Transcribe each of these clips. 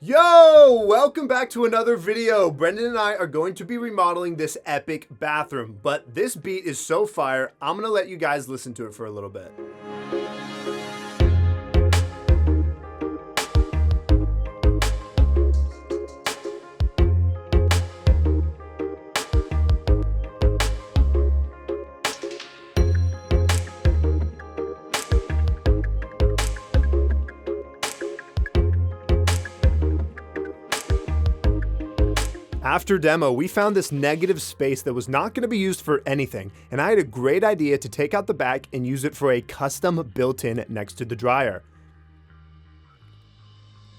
Yo, welcome back to another video. Brendan and I are going to be remodeling this epic bathroom, but this beat is so fire, I'm gonna let you guys listen to it for a little bit. After demo, we found this negative space that was not going to be used for anything, and I had a great idea to take out the back and use it for a custom built-in next to the dryer.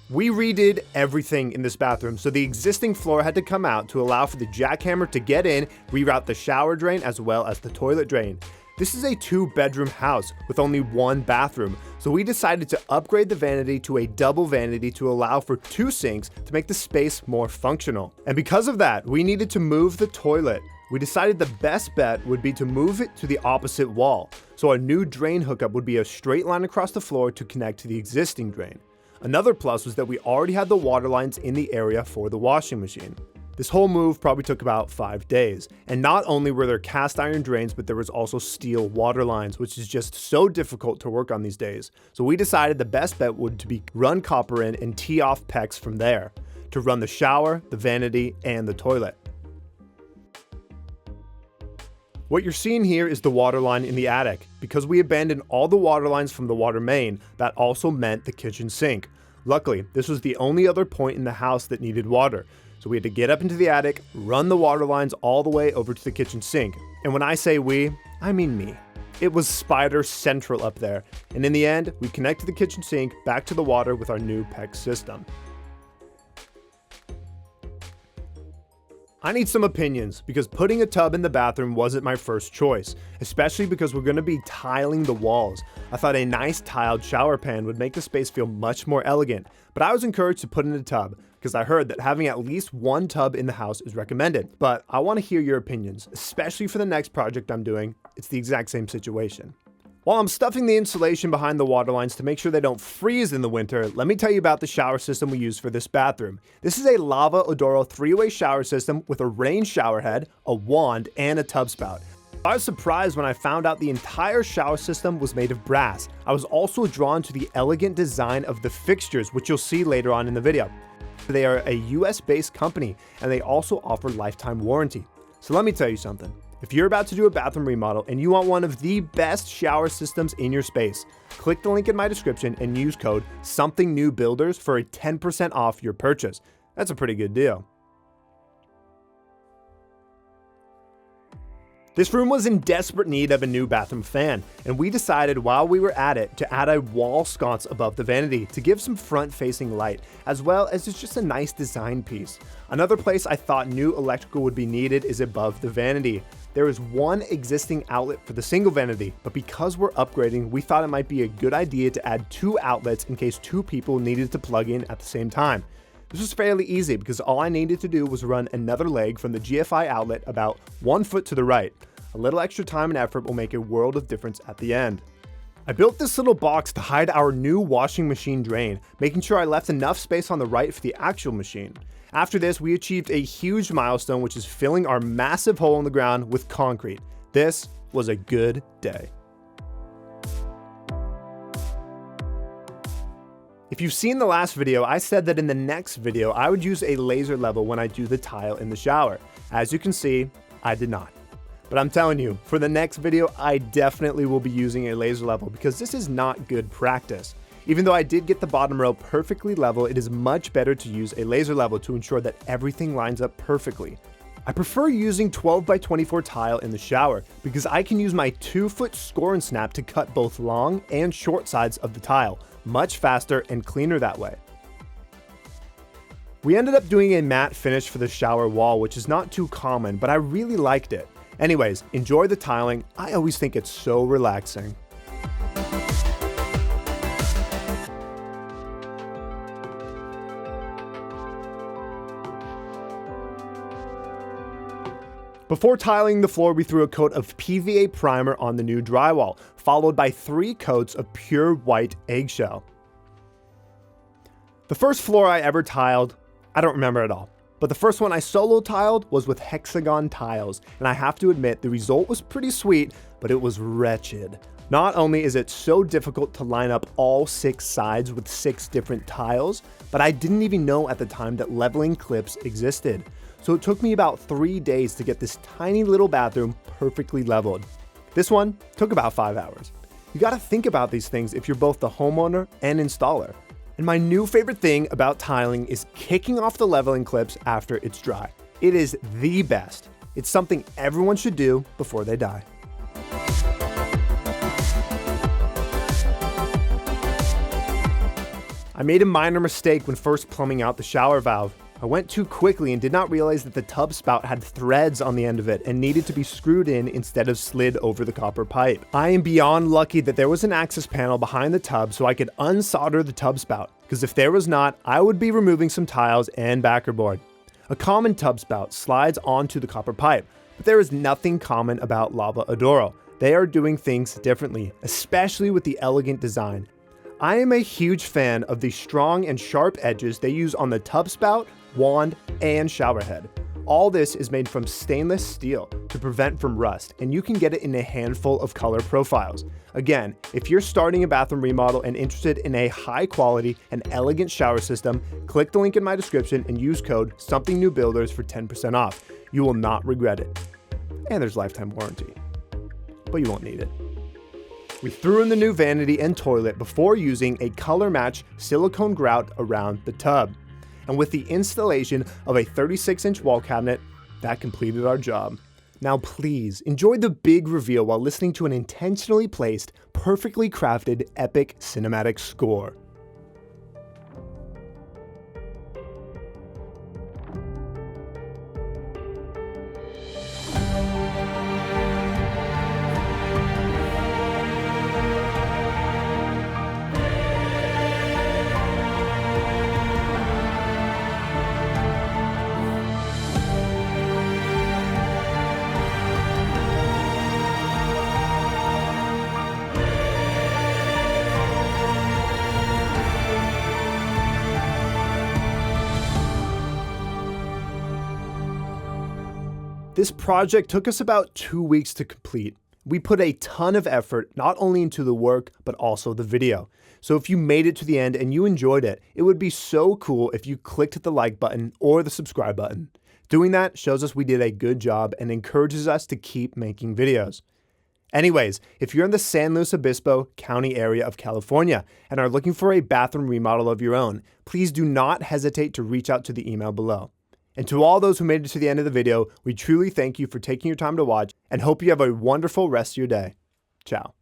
We redid everything in this bathroom, so the existing floor had to come out to allow for the jackhammer to get in, reroute the shower drain as well as the toilet drain. This is a 2-bedroom house with only 1 bathroom, so we decided to upgrade the vanity to a double vanity to allow for 2 sinks to make the space more functional. And because of that, we needed to move the toilet. We decided the best bet would be to move it to the opposite wall, so our new drain hookup would be a straight line across the floor to connect to the existing drain. Another plus was that we already had the water lines in the area for the washing machine. This whole move probably took about 5 days, and not only were there cast iron drains, but there was also steel water lines, which is just so difficult to work on these days. So we decided the best bet would be run copper in and tee off PEX from there to run the shower, the vanity, and the toilet. What you're seeing here is the water line in the attic. Because we abandoned all the water lines from the water main, that also meant the kitchen sink. Luckily, this was the only other point in the house that needed water. So we had to get up into the attic, run the water lines all the way over to the kitchen sink. And when I say we, I mean me. It was spider central up there. And in the end, we connected the kitchen sink back to the water with our new PEX system. I need some opinions because putting a tub in the bathroom wasn't my first choice, especially because we're going to be tiling the walls. I thought a nice tiled shower pan would make the space feel much more elegant, but I was encouraged to put in a tub because I heard that having at least 1 tub in the house is recommended. But I want to hear your opinions, especially for the next project I'm doing. It's the exact same situation. While I'm stuffing the insulation behind the water lines to make sure they don't freeze in the winter, let me tell you about the shower system we use for this bathroom. This is a Lava Odoro 3-way shower system with a rain shower head, a wand, and a tub spout. I was surprised when I found out the entire shower system was made of brass. I was also drawn to the elegant design of the fixtures, which you'll see later on in the video. They are a US-based company, and they also offer lifetime warranty. So let me tell you something. If you're about to do a bathroom remodel and you want one of the best shower systems in your space, click the link in my description and use code SOMETHINGNEWBUILDERS for a 10% off your purchase. That's a pretty good deal. This room was in desperate need of a new bathroom fan, and we decided while we were at it to add a wall sconce above the vanity to give some front-facing light, as well as it's just a nice design piece. Another place I thought new electrical would be needed is above the vanity. There is 1 existing outlet for the single vanity, but because we're upgrading, we thought it might be a good idea to add 2 outlets in case 2 people needed to plug in at the same time. This was fairly easy because all I needed to do was run another leg from the GFI outlet about 1 foot to the right. A little extra time and effort will make a world of difference at the end. I built this little box to hide our new washing machine drain, making sure I left enough space on the right for the actual machine. After this, we achieved a huge milestone, which is filling our massive hole in the ground with concrete. This was a good day. If you've seen the last video, I said that in the next video, I would use a laser level when I do the tile in the shower. As you can see, I did not. But I'm telling you, for the next video, I definitely will be using a laser level because this is not good practice. Even though I did get the bottom row perfectly level, it is much better to use a laser level to ensure that everything lines up perfectly. I prefer using 12x24 tile in the shower because I can use my 2-foot score and snap to cut both long and short sides of the tile, much faster and cleaner that way. We ended up doing a matte finish for the shower wall, which is not too common, but I really liked it. Anyways, enjoy the tiling. I always think it's so relaxing. Before tiling the floor, we threw a coat of PVA primer on the new drywall, followed by 3 coats of pure white eggshell. The first floor I ever tiled, I don't remember at all. But the first one I solo tiled was with hexagon tiles, and I have to admit the result was pretty sweet, but it was wretched. Not only is it so difficult to line up all 6 sides with 6 different tiles, but I didn't even know at the time that leveling clips existed. So it took me about 3 days to get this tiny little bathroom perfectly leveled. This one took about 5 hours. You gotta think about these things if you're both the homeowner and installer. And my new favorite thing about tiling is kicking off the leveling clips after it's dry. It is the best. It's something everyone should do before they die. I made a minor mistake when first plumbing out the shower valve. I went too quickly and did not realize that the tub spout had threads on the end of it and needed to be screwed in instead of slid over the copper pipe. I am beyond lucky that there was an access panel behind the tub so I could unsolder the tub spout, because if there was not, I would be removing some tiles and backer board. A common tub spout slides onto the copper pipe, but there is nothing common about Lava Odoro. They are doing things differently, especially with the elegant design. I am a huge fan of the strong and sharp edges they use on the tub spout, wand, and shower head. All this is made from stainless steel to prevent from rust, and you can get it in a handful of color profiles. Again, if you're starting a bathroom remodel and interested in a high quality and elegant shower system, click the link in my description and use code SOMETHINGNEWBUILDERS for 10% off. You will not regret it. And there's lifetime warranty, but you won't need it. We threw in the new vanity and toilet before using a color match silicone grout around the tub. And with the installation of a 36-inch wall cabinet, that completed our job. Now please, enjoy the big reveal while listening to an intentionally placed, perfectly crafted, epic cinematic score. This project took us about 2 weeks to complete. We put a ton of effort not only into the work, but also the video. So if you made it to the end and you enjoyed it, it would be so cool if you clicked the like button or the subscribe button. Doing that shows us we did a good job and encourages us to keep making videos. Anyways, if you're in the San Luis Obispo County area of California and are looking for a bathroom remodel of your own, please do not hesitate to reach out to the email below. And to all those who made it to the end of the video, we truly thank you for taking your time to watch and hope you have a wonderful rest of your day. Ciao.